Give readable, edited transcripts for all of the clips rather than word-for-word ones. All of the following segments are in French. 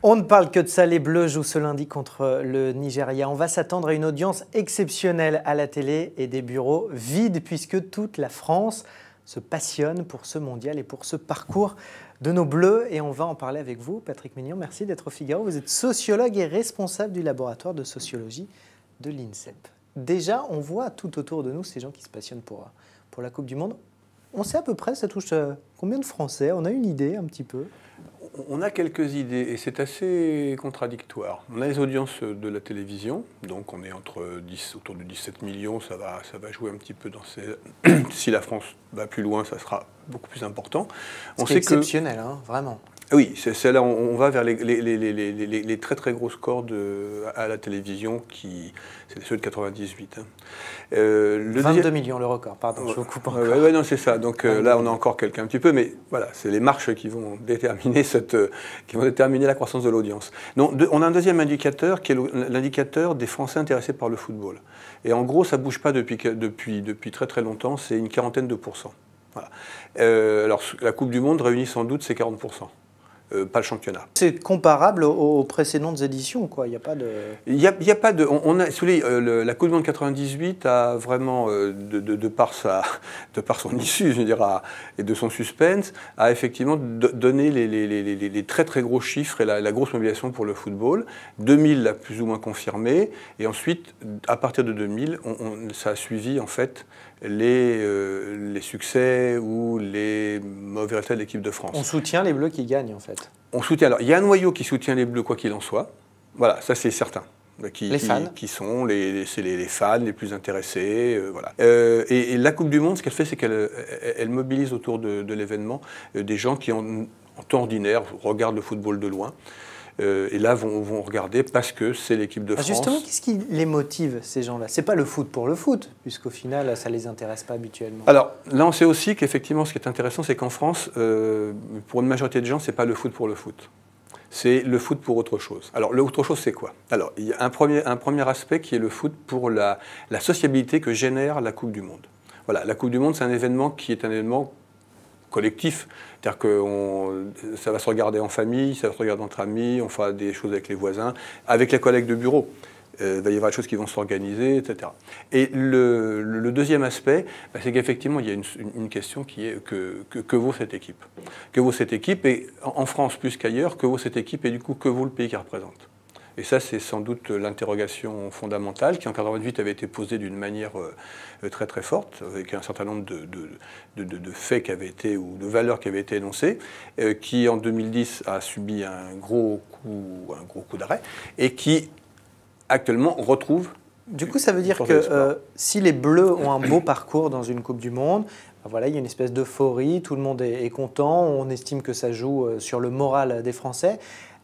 On ne parle que de ça, les Bleus jouent ce lundi contre le Nigeria. On va s'attendre à une audience exceptionnelle à la télé et des bureaux vides puisque toute la France se passionne pour ce mondial et pour ce parcours de nos Bleus. Et on va en parler avec vous, Patrick Mignon. Merci d'être au Figaro. Vous êtes sociologue et responsable du laboratoire de sociologie de l'INSEP. Déjà, on voit tout autour de nous ces gens qui se passionnent pour la Coupe du Monde. On sait à peu près, ça touche combien de Français? On a une idée un petit peu? On a quelques idées et c'est assez contradictoire. On a les audiences de la télévision, donc on est autour de 17 millions, ça va jouer un petit peu dans ces... Si la France va plus loin, ça sera beaucoup plus important. C'est exceptionnel, hein, vraiment. Oui, c'est là on va vers les très très gros scores à la télévision, c'est ceux de 98. Hein. 22 millions le record, pardon, je vous coupe encore. Oui, non, c'est ça. Donc là, on a encore quelqu'un un petit peu, mais voilà, c'est les marches qui vont déterminer la croissance de l'audience. On a un deuxième indicateur qui est l'indicateur des Français intéressés par le football. Et en gros, ça ne bouge pas depuis très très longtemps, c'est une quarantaine de pourcents. Voilà. Alors, la Coupe du Monde réunit sans doute ces 40%. Pas le championnat. C'est comparable aux précédentes éditions, quoi. Il n'y a pas de... Il y a pas de... la Coupe du Monde 98 a vraiment, de par son issue, je veux dire, et de son suspense, a effectivement donné les très très gros chiffres et la grosse mobilisation pour le football. 2000 l'a plus ou moins confirmé, et ensuite, à partir de 2000, ça a suivi en fait les succès ou les mauvais résultats de l'équipe de France. On soutient les Bleus qui gagnent en fait. On soutient. Alors, il y a un noyau qui soutient les Bleus quoi qu'il en soit. Voilà, ça c'est certain. Les fans. Qui sont les fans les plus intéressés. Voilà. Et la Coupe du Monde, ce qu'elle fait, c'est qu'elle mobilise autour de l'événement des gens qui, en temps ordinaire, regardent le football de loin. Et là, vont regarder parce que c'est l'équipe de France. Justement, qu'est-ce qui les motive, ces gens-là? C'est pas le foot pour le foot, puisqu'au final, ça ne les intéresse pas habituellement. Alors, là, on sait aussi qu'effectivement, ce qui est intéressant, c'est qu'en France, pour une majorité de gens, c'est pas le foot pour le foot. C'est le foot pour autre chose. Alors, l'autre chose, c'est quoi? Alors, il y a un premier aspect qui est le foot pour la sociabilité que génère la Coupe du Monde. Voilà, la Coupe du Monde, c'est un événement qui est un événement collectif, c'est-à-dire que ça va se regarder en famille, ça va se regarder entre amis, on fera des choses avec les voisins, avec les collègues de bureau. Il va y avoir des choses qui vont s'organiser, etc. Et le deuxième aspect, c'est qu'effectivement, il y a une question qui est que vaut cette équipe? Que vaut cette équipe, et en France plus qu'ailleurs, que vaut cette équipe, et du coup, que vaut le pays qu'elle représente? Et ça, c'est sans doute l'interrogation fondamentale qui, en 1988, avait été posée d'une manière très très forte, avec un certain nombre de faits qui avaient été, ou de valeurs qui avaient été énoncées, qui, en 2010, a subi un gros coup d'arrêt, et qui, actuellement, retrouve... Du coup, ça veut dire que si les Bleus ont un beau parcours dans une Coupe du Monde, voilà, il y a une espèce d'euphorie, tout le monde est content, on estime que ça joue sur le moral des Français.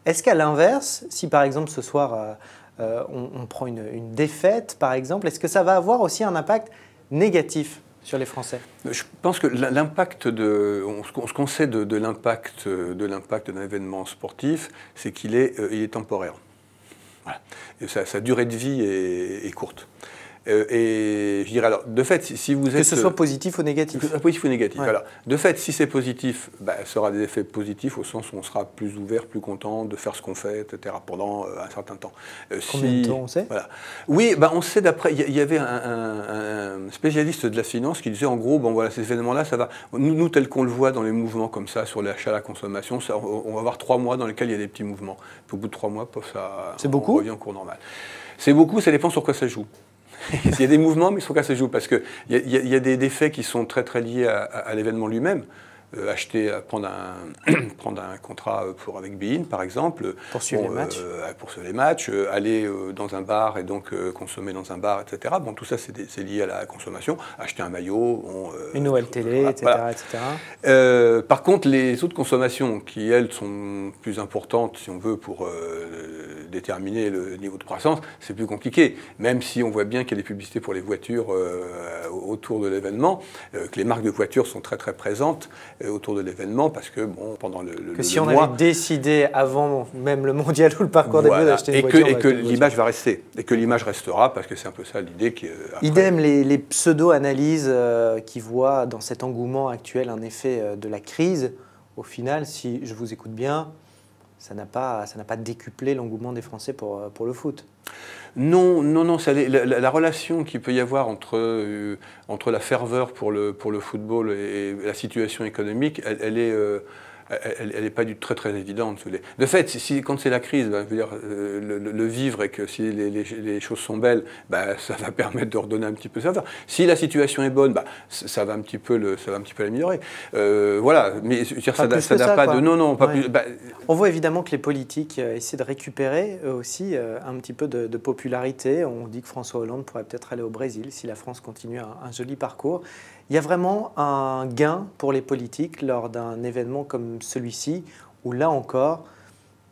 Est-ce qu'à l'inverse, si par exemple ce soir on prend une défaite, par exemple, est-ce que ça va avoir aussi un impact négatif sur les Français? Je pense que l'impact ce qu'on sait de l'impact d'un événement sportif, c'est qu'il est temporaire. Voilà. Et sa durée de vie est courte. Et je dirais alors, de fait, si vous êtes... Que ce soit positif ou négatif. Que ce soit positif ou négatif. Ouais. Alors, de fait, si c'est positif, ça aura des effets positifs au sens où on sera plus ouvert, plus content de faire ce qu'on fait, etc. pendant un certain temps. Combien de temps on sait? Voilà. Oui, on sait d'après... Il y avait un spécialiste de la finance qui disait en gros, bon voilà, ces événements-là, ça va... Nous, tel qu'on le voit dans les mouvements comme ça, sur l'achat, la consommation, on va avoir 3 mois dans lesquels il y a des petits mouvements. Puis au bout de 3 mois, c'est beaucoup? On revient en cours normal. C'est beaucoup, ça dépend sur quoi ça joue. Il y a des mouvements, mais il faut que ça se joue, parce qu'il y a des faits qui sont très très liés à l'événement lui-même. Prendre un contrat avec Bein, par exemple. Pour suivre les matchs. Pour suivre les matchs, aller dans un bar et donc consommer dans un bar, etc. Bon, tout ça, c'est lié à la consommation. Acheter un maillot. Une nouvelle télé, etc. Voilà. etc. Par contre, les autres consommations, qui, elles, sont plus importantes, si on veut, pour déterminer le niveau de croissance, c'est plus compliqué. Même si on voit bien qu'il y a des publicités pour les voitures autour de l'événement, que les marques de voitures sont très très présentes autour de l'événement, parce que pendant si on avait décidé avant même le mondial ou le parcours des Bleus d'acheter une voiture, et que l'image va rester, et que l'image restera, parce que c'est un peu ça l'idée. Idem les pseudo-analyses qui voient dans cet engouement actuel un effet de la crise. Au final, si je vous écoute bien, ça n'a pas décuplé l'engouement des Français pour le foot. Non, la relation qu'il peut y avoir entre la ferveur pour le football et la situation économique, elle n'est pas très très évidente. De fait, quand c'est la crise, je veux dire, le vivre et que si les choses sont belles, ça va permettre de redonner un petit peu ça. Si la situation est bonne, ça va un petit peu l'améliorer. Voilà, mais je veux dire, ça n'a pas de... Non, pas plus... On voit évidemment que les politiques essaient de récupérer eux aussi un petit peu de popularité. On dit que François Hollande pourrait peut-être aller au Brésil si la France continue un joli parcours. Il y a vraiment un gain pour les politiques lors d'un événement comme celui-ci, où là encore,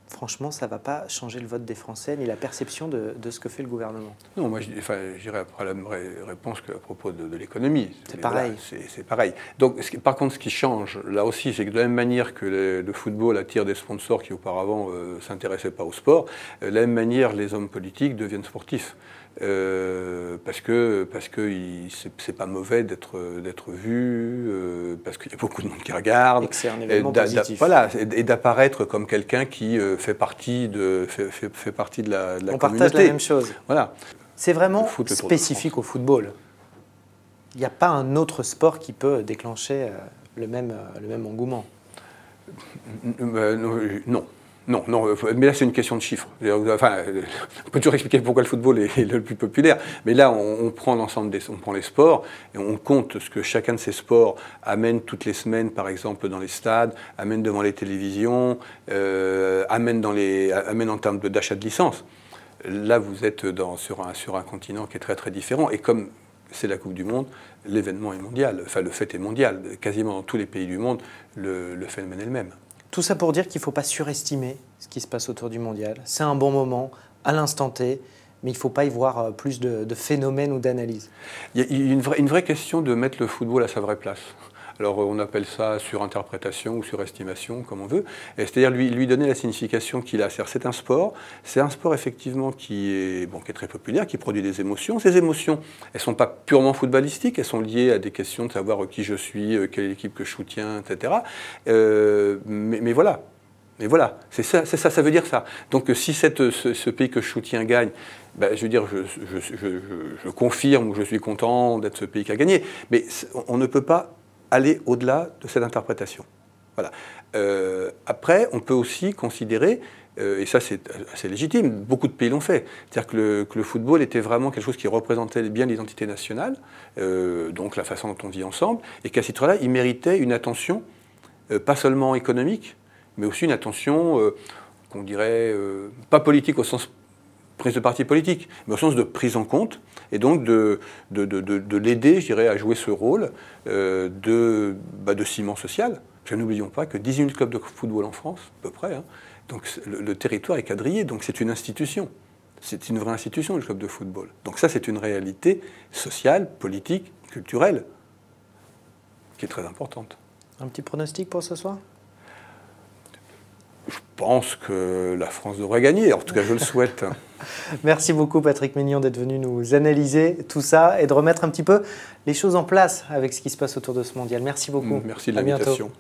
franchement, ça ne va pas changer le vote des Français ni la perception de ce que fait le gouvernement. Non, moi je dirais après la même réponse qu'à propos de l'économie. C'est pareil. Voilà, c'est pareil. Donc, par contre, ce qui change là aussi, c'est que de la même manière que le football attire des sponsors qui auparavant ne s'intéressaient pas au sport, de la même manière, les hommes politiques deviennent sportifs. Parce que c'est pas mauvais d'être vu, parce qu'il y a beaucoup de monde qui regarde. Et que c'est un événement positif. Voilà, et d'apparaître comme quelqu'un qui fait partie de la communauté. On partage la même chose. Voilà. C'est vraiment spécifique au football. Il n'y a pas un autre sport qui peut déclencher le même engouement. Non, mais là c'est une question de chiffres. Enfin, on peut toujours expliquer pourquoi le football est le plus populaire, mais là on prend l'ensemble on prend les sports et on compte ce que chacun de ces sports amène toutes les semaines, par exemple dans les stades, amène devant les télévisions, amène en termes d'achat de licence. Là vous êtes sur un continent qui est très très différent, et comme c'est la Coupe du Monde, l'événement est mondial, enfin le fait est mondial, quasiment dans tous les pays du monde, le phénomène est le même. Tout ça pour dire qu'il ne faut pas surestimer ce qui se passe autour du mondial. C'est un bon moment, à l'instant T, mais il ne faut pas y voir plus de phénomènes ou d'analyses. Il y a une vraie question de mettre le football à sa vraie place. Alors on appelle ça surinterprétation ou surestimation, comme on veut. C'est-à-dire lui donner la signification qu'il a. C'est un sport effectivement qui est très populaire, qui produit des émotions. Ces émotions, elles ne sont pas purement footballistiques, elles sont liées à des questions de savoir qui je suis, quelle équipe que je soutiens, etc. Mais voilà. Mais voilà, c'est ça veut dire ça. Donc si ce pays que je soutiens gagne, je veux dire, je confirme ou je suis content d'être ce pays qui a gagné. Mais on ne peut pas aller au-delà de cette interprétation. Voilà. Après, on peut aussi considérer, et ça c'est assez légitime, beaucoup de pays l'ont fait, c'est-à-dire que le football était vraiment quelque chose qui représentait bien l'identité nationale, donc la façon dont on vit ensemble, et qu'à ce titre-là, il méritait une attention, pas seulement économique, mais aussi une attention, qu'on dirait, pas politique au sens prise de parti politique, mais au sens de prise en compte, et donc de l'aider, je dirais, à jouer ce rôle de ciment social. Parce que n'oublions pas que 18 clubs de football en France, à peu près, hein, donc le territoire est quadrillé, donc c'est une institution. C'est une vraie institution, le club de football. Donc ça, c'est une réalité sociale, politique, culturelle, qui est très importante. Un petit pronostic pour ce soir ? Je pense que la France devrait gagner, en tout cas je le souhaite. Merci beaucoup Patrick Maignan d'être venu nous analyser tout ça et de remettre un petit peu les choses en place avec ce qui se passe autour de ce mondial. Merci beaucoup. Merci de l'invitation.